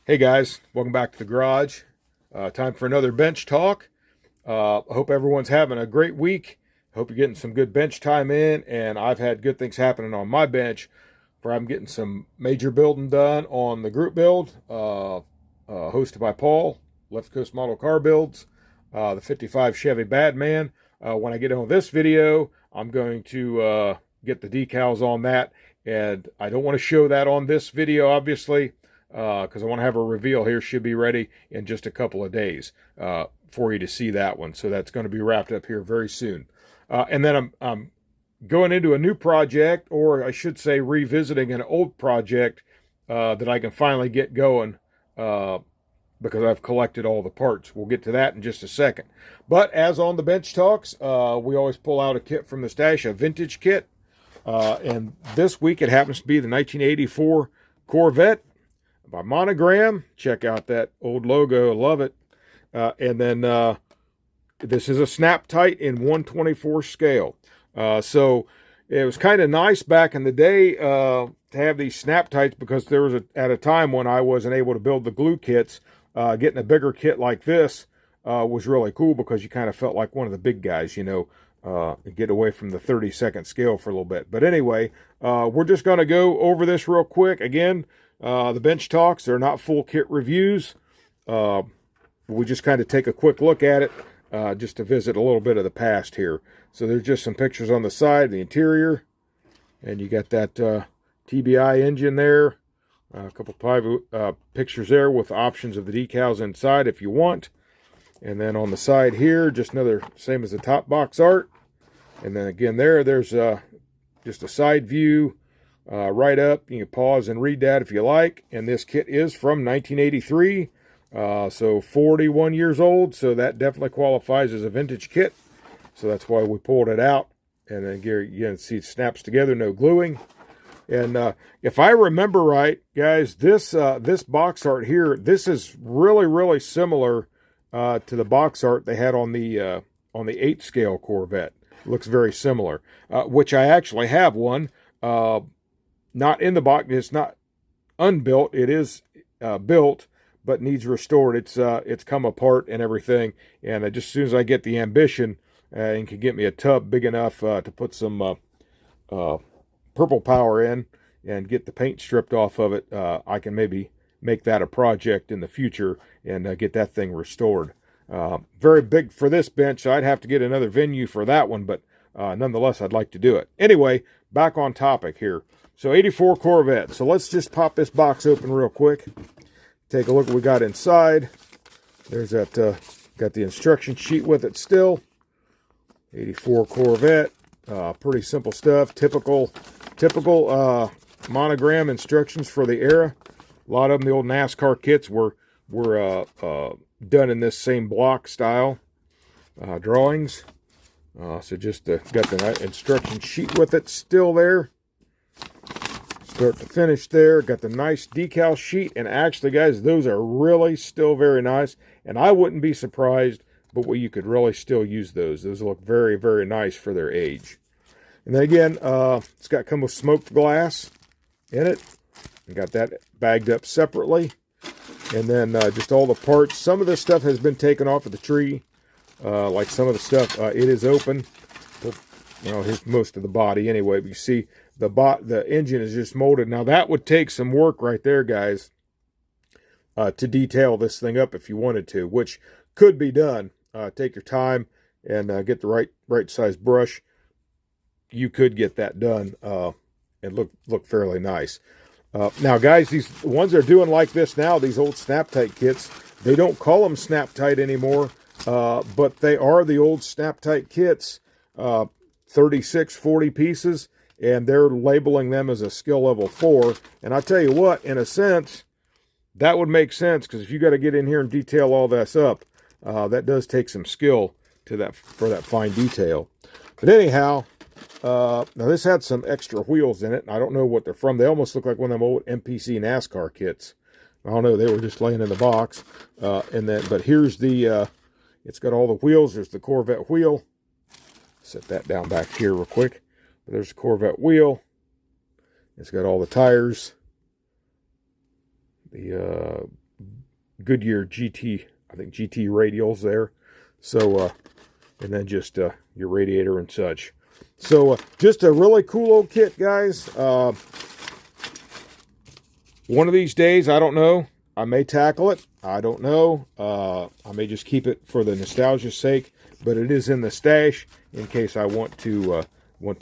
Hey guys, welcome back to the garage. Time for another bench talk. I hope everyone's having a great week. Hope you're getting some good bench time in, and I've had good things happening on my bench. For I'm getting some major building done on the group build, hosted by Paul, Left Coast Model Car Builds, the 55 Chevy Badman. When I get on this video, I'm going to get the decals on that, and I don't want to show that on this video, obviously, because I want to have a reveal here. Should be ready in just a couple of days for you to see that one. So that's going to be wrapped up here very soon. And then I'm going into a new project, or I should say revisiting an old project that I can finally get going because I've collected all the parts. We'll get to that in just a second. But as on the bench talks, we always pull out a kit from the stash, a vintage kit. And this week it happens to be the 1984 Corvette by Monogram. Check out that old logo. Love it. And then this is a snap tite in 1/24 scale. So it was kind of nice back in the day to have these snap tites, because there was at a time when I wasn't able to build the glue kits. Getting a bigger kit like this was really cool, because you kind of felt like one of the big guys, you know, get away from the 30-second scale for a little bit. But anyway, we're just going to go over this real quick. Again, the bench talks, they're not full kit reviews. We just kind of take a quick look at it just to visit a little bit of the past here. So there's just some pictures on the side, the interior, and you got that TBI engine there. A couple private pictures there with options of the decals inside if you want. And then on the side here, just another, same as the top box art. And then again there's just a side view right up. You can pause and read that if you like. And this kit is from 1983, so 41 years old. So that definitely qualifies as a vintage kit. So that's why we pulled it out. And then you can see it snaps together, no gluing. And if I remember right, guys, this box art here, this is really similar to the box art they had on the 8 scale Corvette. It looks very similar, which I actually have one. Not in the box. It's not unbuilt. It is built, but needs restored. It's come apart and everything. And just as soon as I get the ambition and can get me a tub big enough to put some purple power in and get the paint stripped off of it, I can maybe make that a project in the future and get that thing restored. Very big for this bench, so I'd have to get another venue for that one, but nonetheless, I'd like to do it. Anyway, back on topic here. So 84 Corvette. So let's just pop this box open real quick. Take a look at what we got inside. There's that, got the instruction sheet with it still. 84 Corvette. Pretty simple stuff. Typical Monogram instructions for the era. A lot of them, the old NASCAR kits, were done in this same block style drawings. So just got the instruction sheet with it still there. Start to finish there. Got the nice decal sheet. And actually, guys, those are really still very nice. And I wouldn't be surprised, but you could really still use those. Those look very nice for their age. And then again, it's got come with smoked glass in it. And got that bagged up separately. And then just all the parts. Some of this stuff has been taken off of the tree. Like some of the stuff, it is open. Well, here's most of the body anyway. But you see, the engine is just molded. Now, that would take some work right there, guys, to detail this thing up if you wanted to, which could be done. Take your time and get the right size brush. You could get that done and look fairly nice. Now, guys, these ones they're doing like this now, these old snap tite kits, they don't call them snap tite anymore, but they are the old snap tite kits, 36, 40 pieces, and they're labeling them as a skill level 4. And I tell you what, in a sense, that would make sense, because if you got to get in here and detail all this up, that does take some skill for that fine detail. But anyhow, now this had some extra wheels in it, and I don't know what they're from. They almost look like one of them old MPC NASCAR kits. I don't know, they were just laying in the box. But here's the, it's got all the wheels. There's the Corvette wheel. Set that down back here real quick. But there's the Corvette wheel. It's got all the tires. The Goodyear GT, I think GT radials there. So, and then just your radiator and such. So just a really cool old kit, guys. One of these days, I don't know, I may tackle it. I don't know. I may just keep it for the nostalgia's sake, but it is in the stash in case I want to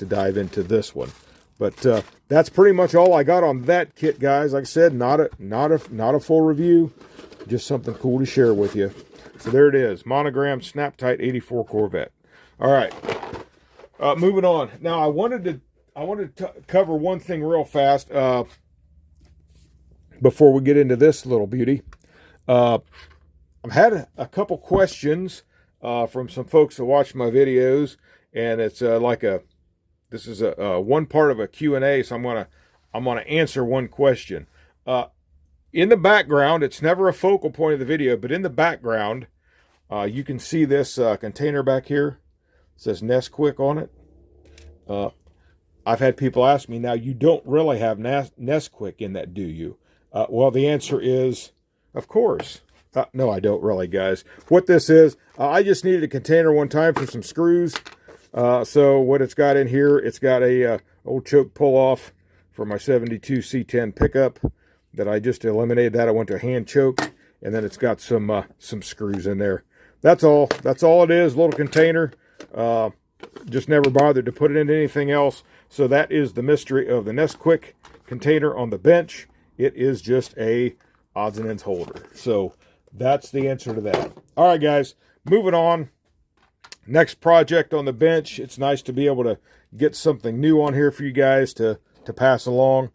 dive into this one. But that's pretty much all I got on that kit, guys. Like I said, not a full review, just something cool to share with you. So there it is, monogram snap tite 84 Corvette. All right, moving on. Now I wanted to cover one thing real fast before we get into this little beauty. I've had a couple questions from some folks that watch my videos, and it's this is a one part of a Q&A, so I'm gonna answer one question. In the background, it's never a focal point of the video, but in the background, you can see this container back here. It says Nesquik on it. I've had people ask me, now you don't really have Nesquik in that, do you? Well, the answer is, of course. No, I don't really, guys. What this is, I just needed a container one time for some screws. So what it's got in here, it's got a old choke pull-off for my 72 C10 pickup that I just eliminated that. I went to a hand choke, and then it's got some screws in there. That's all. That's all it is, little container. Just never bothered to put it into anything else. So that is the mystery of the Nesquik container on the bench. It is just a odds and ends holder. So that's the answer to that. All right, guys, moving on. Next project on the bench. It's nice to be able to get something new on here for you guys to pass along.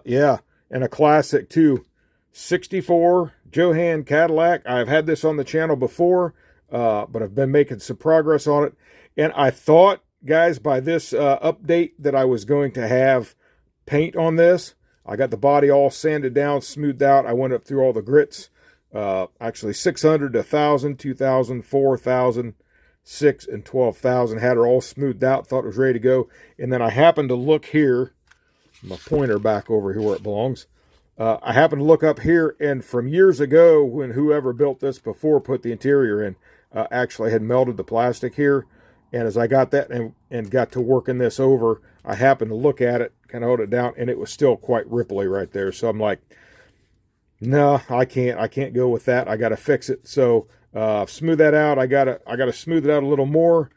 Yeah, and a classic too. 64 JoHan Cadillac. I've had this on the channel before, but I've been making some progress on it. And I thought, guys, by this update that I was going to have paint on this. I got the body all sanded down, smoothed out. I went up through all the grits. Actually 600 to 1,000, 2,000, 4,000, 6,000, and 12,000. Had her all smoothed out, thought it was ready to go. And then I happened to look here, my pointer back over here where it belongs. I happened to look up here, and from years ago, when whoever built this before put the interior in, actually had melted the plastic here. And as I got that and got to working this over, I happened to look at it, kind of hold it down, and it was still quite ripply right there. So I'm like, no, I can't go with that. I got to fix it. So smooth that out. I gotta smooth it out a little more.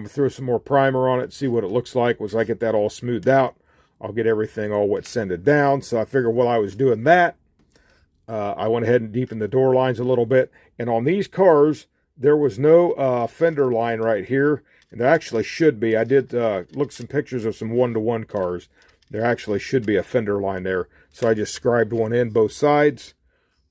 Throw some more primer on it, see what it looks like. Once I get that all smoothed out, I'll get everything all wet sanded down. So I figured while I was doing that, I went ahead and deepened the door lines a little bit. And on these cars, there was no fender line right here. And there actually should be. I did look at some pictures of some one-to-one cars. There actually should be a fender line there. So I just scribed one in both sides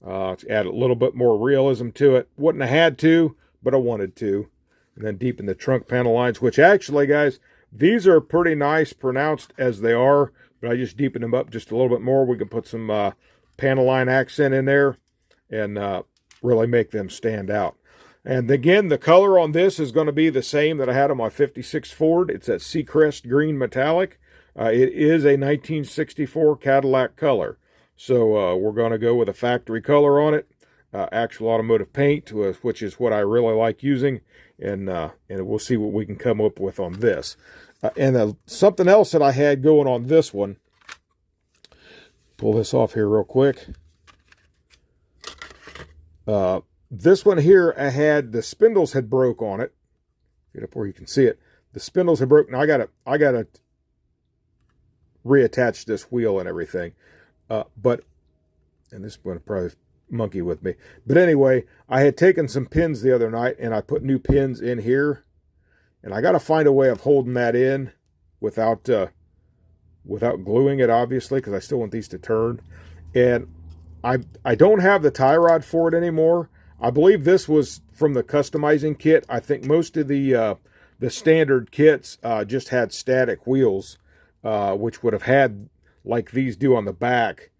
to add a little bit more realism to it. Wouldn't have had to, but I wanted to. And then deepen the trunk panel lines, which actually, guys, these are pretty nice, pronounced as they are. But I just deepened them up just a little bit more. We can put some panel line accent in there and really make them stand out. And again, the color on this is going to be the same that I had on my 56 Ford. It's that Seacrest green metallic. It is a 1964 Cadillac color. So we're going to go with a factory color on it. Actual automotive paint, which is what I really like using. And we'll see what we can come up with on this. And something else that I had going on this one. Pull this off here real quick. This one here, I had the spindles had broke on it. Get up where you can see it. The spindles had broke. Now I gotta reattach this wheel and everything. And this one probably monkey with me. But anyway, I had taken some pins the other night and I put new pins in here. And I got to find a way of holding that in without gluing it, obviously, because I still want these to turn. And I don't have the tie rod for it anymore. I believe this was from the customizing kit. I think most of the standard kits just had static wheels, which would have had, like these do on the back,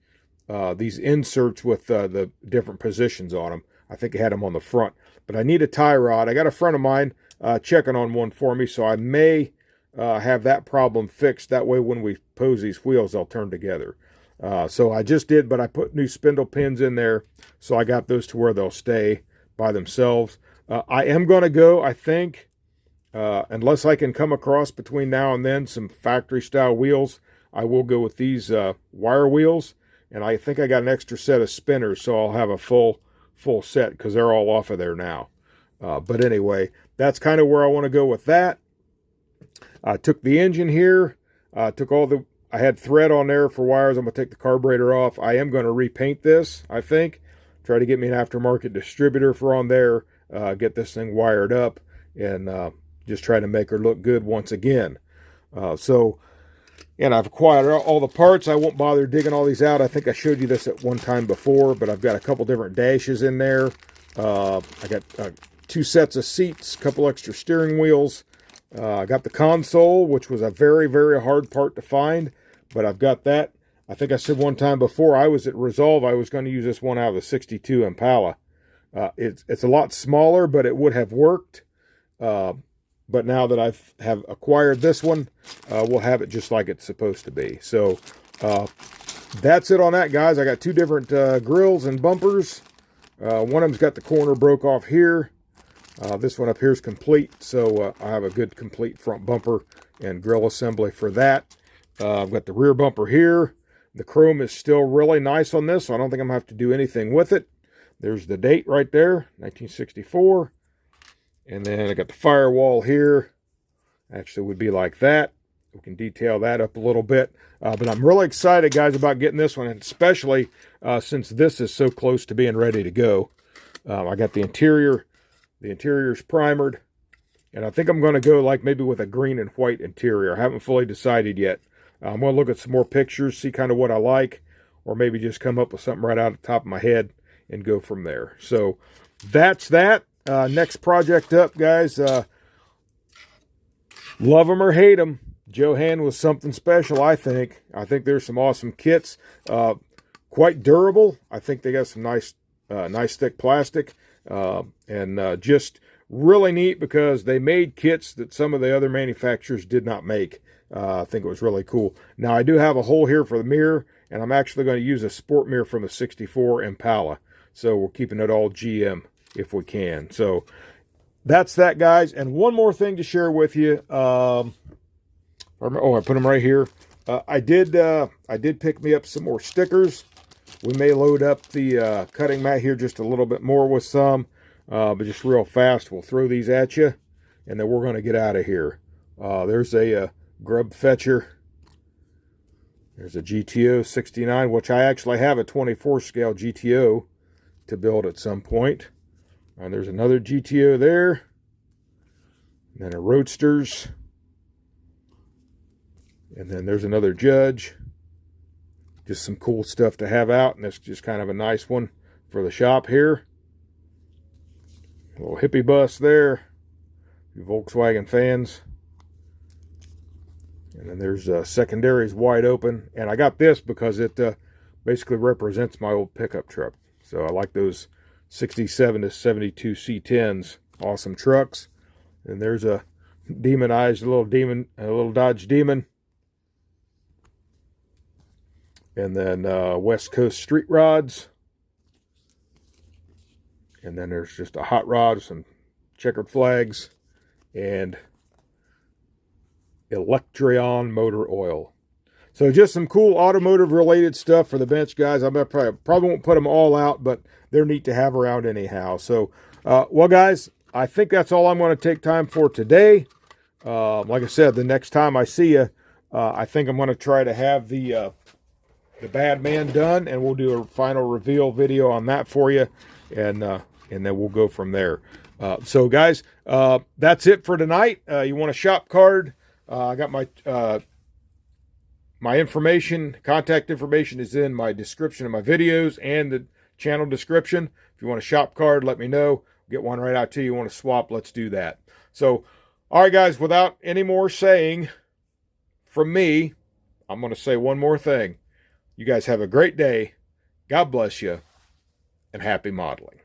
these inserts with the different positions on them. I think it had them on the front. But I need a tie rod. I got a friend of mine checking on one for me, so I may have that problem fixed. That way when we pose these wheels, they'll turn together. So I just did, but I put new spindle pins in there, so I got those to where they'll stay by themselves. I am going to go, I think, unless I can come across between now and then some factory style wheels, I will go with these wire wheels. And I think I got an extra set of spinners, so I'll have a full set because they're all off of there now. But anyway, that's kind of where I want to go with that. I took the engine here, I had thread on there for wires. I'm going to take the carburetor off. I am going to repaint this, I think. Try to get me an aftermarket distributor for on there. Get this thing wired up and just try to make her look good once again. And I've acquired all the parts. I won't bother digging all these out. I think I showed you this at one time before, but I've got a couple different dashes in there. I got 2 sets of seats, a couple extra steering wheels. I got the console, which was a very, very hard part to find, but I've got that. I think I said one time before I was at Resolve, I was going to use this one out of the 62 Impala. It's a lot smaller, but it would have worked. But now that I have acquired this one, we'll have it just like it's supposed to be. So that's it on that, guys. I got 2 different grills and bumpers. One of them's got the corner broke off here. This one up here is complete, so I have a good complete front bumper and grill assembly for that. I've got the rear bumper here. The chrome is still really nice on this, so I don't think I'm going to have to do anything with it. There's the date right there, 1964. And then I got the firewall here. Actually would be like that. We can detail that up a little bit. But I'm really excited, guys, about getting this one, and especially since this is so close to being ready to go. I got the interior. The interior's primered. And I think I'm going to go like maybe with a green and white interior. I haven't fully decided yet. I'm going to look at some more pictures, see kind of what I like, or maybe just come up with something right out of the top of my head and go from there. So that's that. Next project up, guys. Love them or hate them, JoHan was something special, I think. I think there's some awesome kits. Quite durable. I think they got some nice thick plastic. And just really neat because they made kits that some of the other manufacturers did not make. I think it was really cool. Now, I do have a hole here for the mirror, and I'm actually going to use a sport mirror from the 64 Impala. So we're keeping it all GM if we can. So that's that, guys. And one more thing to share with you. I put them right here. I did pick me up some more stickers. We may load up the cutting mat here just a little bit more with some, but just real fast, we'll throw these at you, and then we're going to get out of here. There's a grub fetcher. There's a GTO 69, which I actually have a 24 scale GTO to build at some point. And there's another GTO there. And then a Roadsters. And then there's another Judge. Just some cool stuff to have out, and that's just kind of a nice one for the shop here. A little hippie bus there. You Volkswagen fans. And then there's secondaries wide open. And I got this because it basically represents my old pickup truck. So I like those 67 to 72 C10s. Awesome trucks. And there's a demonized little Dodge Demon. And then West Coast street rods. And then there's just a hot rod, some checkered flags, and Electrion motor oil. So just some cool automotive related stuff for the bench, guys. I probably won't put them all out, but they're neat to have around anyhow. So, well, guys, I think that's all I'm going to take time for today. Like I said, the next time I see you, I think I'm going to try to have the Bad Man done, and we'll do a final reveal video on that for you, and then we'll go from there. So, guys, that's it for tonight. You want a shop card? I got my information, contact information is in my description of my videos and the channel description. If you want a shop card, let me know. Get one right out to you. You want to swap, let's do that. So, all right, guys, without any more saying from me, I'm going to say one more thing. You guys have a great day. God bless you, and happy modeling.